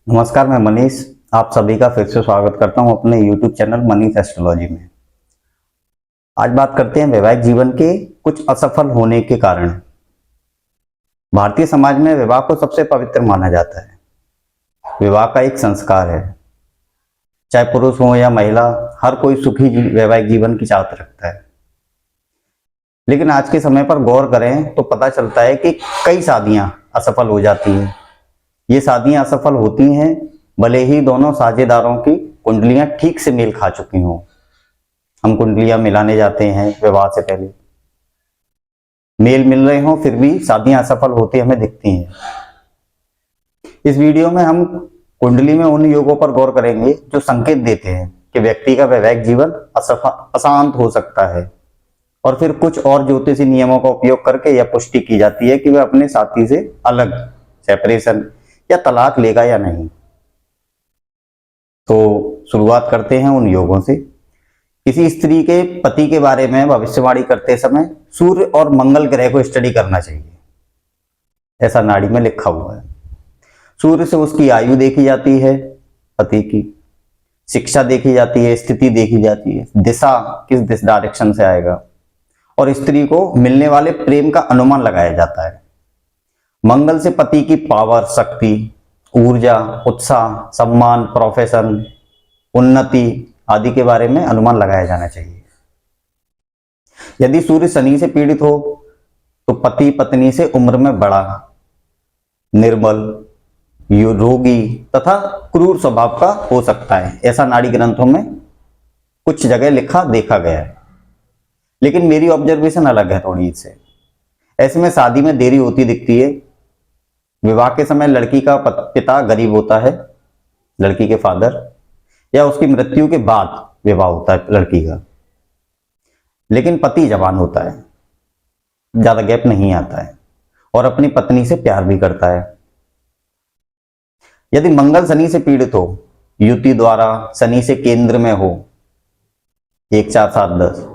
नमस्कार, मैं मनीष आप सभी का फिर से स्वागत करता हूं अपने YouTube चैनल मनीष एस्ट्रोलॉजी में। आज बात करते हैं वैवाहिक जीवन के कुछ असफल होने के कारण। भारतीय समाज में विवाह को सबसे पवित्र माना जाता है। विवाह का एक संस्कार है। चाहे पुरुष हो या महिला, हर कोई सुखी वैवाहिक जीवन की चाहत रखता है। लेकिन आज के समय पर गौर करें तो पता चलता है कि कई शादियां असफल हो जाती हैं। ये शादियां असफल होती हैं भले ही दोनों साझेदारों की कुंडलियां ठीक से मेल खा चुकी हों। हम कुंडलियां मिलाने जाते हैं विवाह से पहले, मेल मिल रहे हों फिर भी शादियां असफल होती हमें दिखती हैं। इस वीडियो में हम कुंडली में उन योगों पर गौर करेंगे जो संकेत देते हैं कि व्यक्ति का वैवाहिक जीवन अशांत हो सकता है, और फिर कुछ और ज्योतिषी नियमों का उपयोग करके यह पुष्टि की जाती है कि वह अपने साथी से अलग, सेपरेशन या तलाक लेगा या नहीं। तो शुरुआत करते हैं उन योगों से। किसी स्त्री के पति के बारे में भविष्यवाणी करते समय सूर्य और मंगल ग्रह को स्टडी करना चाहिए, ऐसा नाड़ी में लिखा हुआ है। सूर्य से उसकी आयु देखी जाती है, पति की शिक्षा देखी जाती है, स्थिति देखी जाती है, दिशा किस डायरेक्शन से आएगा, और स्त्री को मिलने वाले प्रेम का अनुमान लगाया जाता है। मंगल से पति की पावर, शक्ति, ऊर्जा, उत्साह, सम्मान, प्रोफेशन, उन्नति आदि के बारे में अनुमान लगाया जाना चाहिए। यदि सूर्य शनि से पीड़ित हो तो पति पत्नी से उम्र में बड़ा, निर्बल, रोगी तथा क्रूर स्वभाव का हो सकता है, ऐसा नाड़ी ग्रंथों में कुछ जगह लिखा देखा गया है। लेकिन मेरी ऑब्जर्वेशन अलग है थोड़ी इससे। ऐसे में शादी में देरी होती दिखती है। विवाह के समय लड़की का पिता गरीब होता है, लड़की के फादर, या उसकी मृत्यु के बाद विवाह होता है लड़की का। लेकिन पति जवान होता है, ज्यादा गैप नहीं आता है और अपनी पत्नी से प्यार भी करता है। यदि मंगल शनि से पीड़ित हो, युति द्वारा शनि से केंद्र में हो, 1 4 7 10,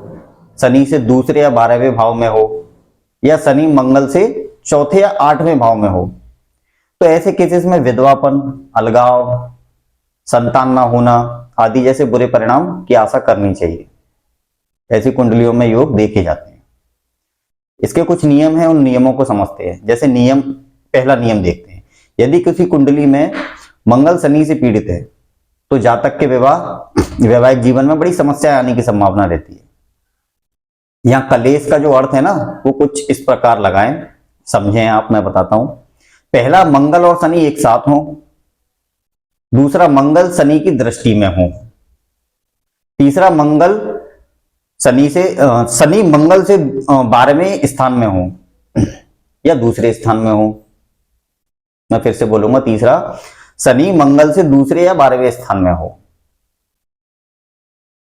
शनि से दूसरे या 12वें भाव में हो, या शनि मंगल से चौथे या 8वें भाव में हो, तो ऐसे केसेस में विधवापन, अलगाव, संतान ना होना आदि जैसे बुरे परिणाम की आशा करनी चाहिए। ऐसी कुंडलियों में योग देखे जाते हैं। इसके कुछ नियम हैं, उन नियमों को समझते हैं। जैसे पहला नियम देखते हैं। यदि किसी कुंडली में मंगल शनि से पीड़ित है तो जातक के वैवाहिक जीवन में बड़ी समस्या आने की संभावना रहती है। यहाँ कलेश का जो अर्थ है ना, वो कुछ इस प्रकार लगाएं, समझें आप, मैं बताता हूं। पहला, मंगल और शनि एक साथ हो। दूसरा, मंगल शनि की दृष्टि में हो। तीसरा, शनि मंगल से 12वें स्थान में हो या दूसरे स्थान में हो। मैं फिर से बोलूंगा, तीसरा, शनि मंगल से दूसरे या 12वें स्थान में हो।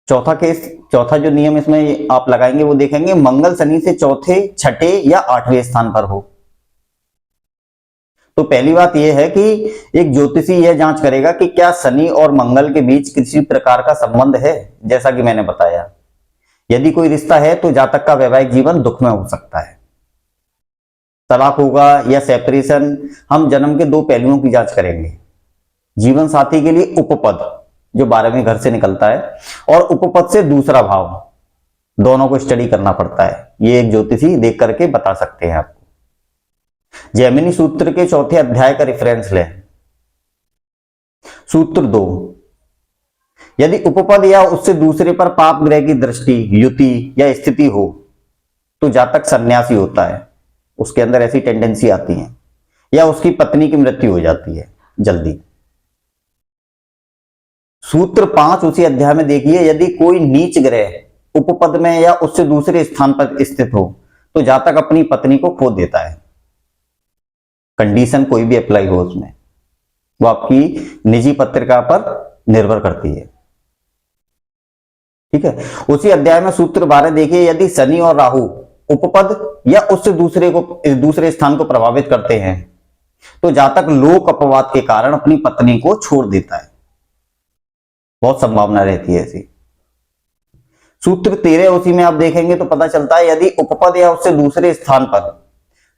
चौथा जो नियम इसमें आप लगाएंगे वो देखेंगे, मंगल शनि से चौथे, छठे या 8वें स्थान पर हो। तो पहली बात यह है कि एक ज्योतिषी यह जांच करेगा कि क्या शनि और मंगल के बीच किसी प्रकार का संबंध है, जैसा कि मैंने बताया। यदि कोई रिश्ता है तो जातक का वैवाहिक जीवन दुख में हो सकता है, तलाक होगा या सेपरेशन। हम जन्म के 2 पहलुओं की जांच करेंगे। जीवन साथी के लिए उपपद जो 12वें घर से निकलता है, और उपपद से दूसरा भाव, दोनों को स्टडी करना पड़ता है। ये एक ज्योतिषी देख करके बता सकते हैं आपको। जैमिनी सूत्र के 4थे अध्याय का रेफरेंस लें। सूत्र 2, यदि उपपद या उससे दूसरे पर पाप ग्रह की दृष्टि, युति या स्थिति हो तो जातक सन्यासी होता है, उसके अंदर ऐसी टेंडेंसी आती है, या उसकी पत्नी की मृत्यु हो जाती है जल्दी। सूत्र 5 उसी अध्याय में देखिए, यदि कोई नीच ग्रह उपपद में या उससे दूसरे स्थान पर स्थित हो तो जातक अपनी पत्नी को खो देता है। कंडीशन कोई भी अप्लाई हो उसमें, वो आपकी निजी पत्रिका पर निर्भर करती है। ठीक है। उसी अध्याय में सूत्र 12 देखिए, यदि शनि और राहु उपपद या उससे दूसरे स्थान को प्रभावित करते हैं तो जातक लोक अपवाद के कारण अपनी पत्नी को छोड़ देता है, बहुत संभावना रहती है ऐसी। सूत्र 13 उसी में आप देखेंगे तो पता चलता है, यदि उपपद या उससे दूसरे स्थान पर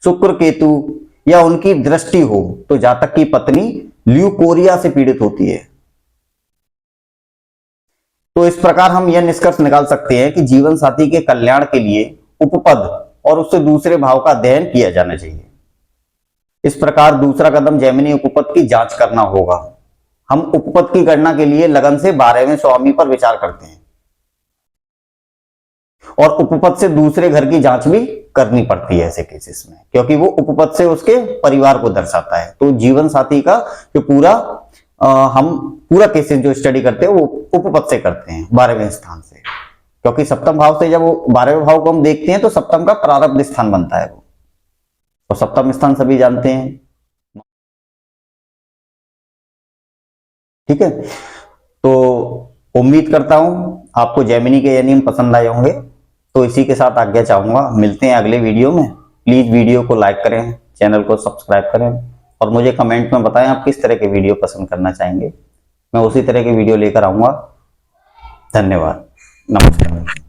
शुक्र, केतु या उनकी दृष्टि हो तो जातक की पत्नी ल्यूकोरिया से पीड़ित होती है। तो इस प्रकार हम यह निष्कर्ष निकाल सकते हैं कि जीवन साथी के कल्याण के लिए उपपद और उससे दूसरे भाव का अध्ययन किया जाना चाहिए। इस प्रकार दूसरा कदम जैमिनी उपपद की जांच करना होगा। हम उपपद की गणना के लिए लगन से 12वें स्वामी पर विचार करते हैं और उपपद से दूसरे घर की जांच भी करनी पड़ती है ऐसे केसेस में, क्योंकि वो उपपद से उसके परिवार को दर्शाता है। तो जीवन साथी का जो हम पूरा केसेस जो स्टडी करते हैं वो उपपद से करते हैं 12वें स्थान से, क्योंकि सप्तम भाव से जब वो 12वें भाव को हम देखते हैं तो सप्तम का प्रारब्ध स्थान बनता है वो, तो सप्तम स्थान सभी जानते हैं। ठीक है, तो उम्मीद करता हूं आपको जैमिनी के ये नियम पसंद आए होंगे। तो इसी के साथ आज्ञा चाहूंगा, मिलते हैं अगले वीडियो में। प्लीज वीडियो को लाइक करें, चैनल को सब्सक्राइब करें और मुझे कमेंट में बताएं आप किस तरह के वीडियो पसंद करना चाहेंगे। मैं उसी तरह के वीडियो लेकर आऊंगा। धन्यवाद, नमस्कार।